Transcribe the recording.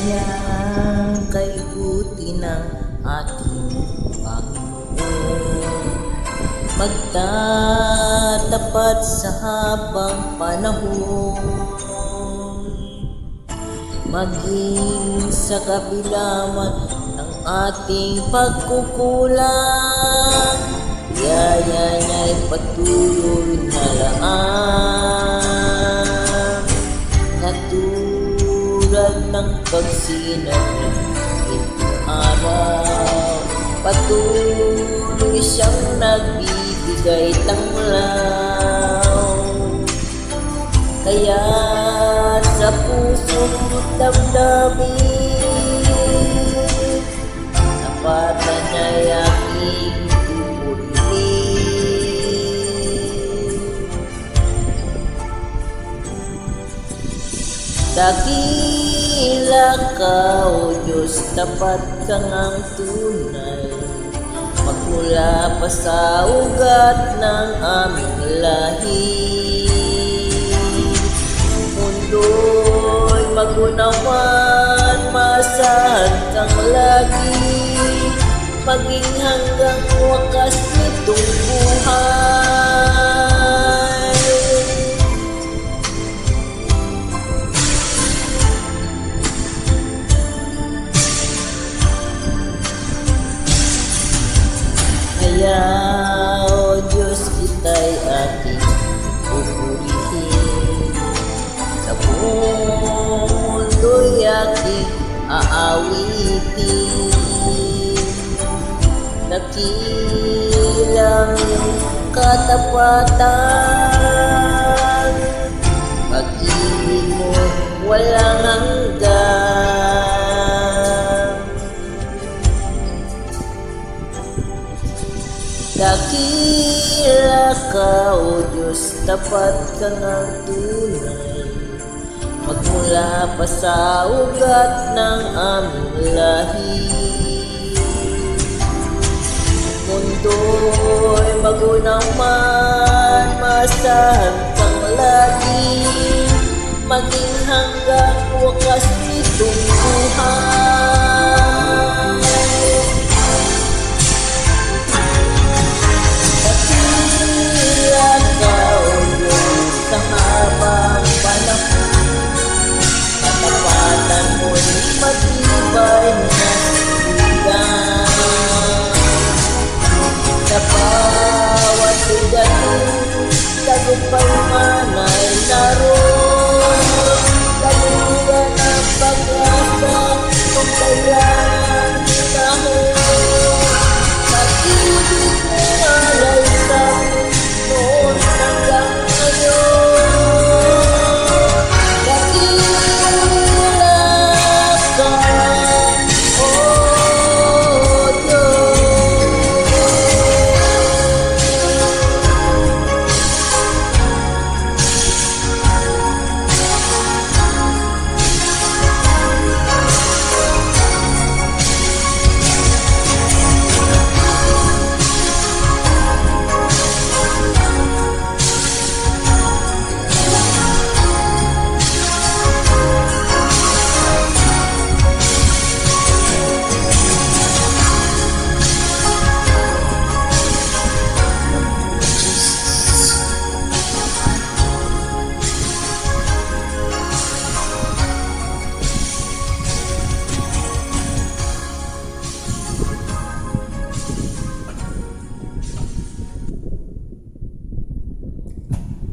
Kaya kay buti ng ating Panginoon, magtatapat sa habang panahon, maging sa kabila man ng ating pagkukulang, biyaya niya'y patuloy na laan. Katulad ng pagsinag ng itong araw, patuloy siyang nagbibigay tanglaw. Kaya sa puso't damdamin, tapatan niya'y aking pupurihin. Dakila ka, O Diyos, tapat ka ngang tunay, magmula pa sa ugat ng aming lahi. Mundo'y magunawan, maasahan kang lagi, maging hanggang wakas nitong buhay. Kaya, O Diyos, kita'y ating pupurihin, sa buong mundo'y aking aawitin. Dakilang iyong katapatan, pag-ibig mo walang hanggan. Dakila ka, O Diyos, tapat ka ngang tunay, magmula pa sa ugat ng aming lahi. Mundo'y magunaw man, maasahan kang lagi, maging hanggang wakas nitong buhay.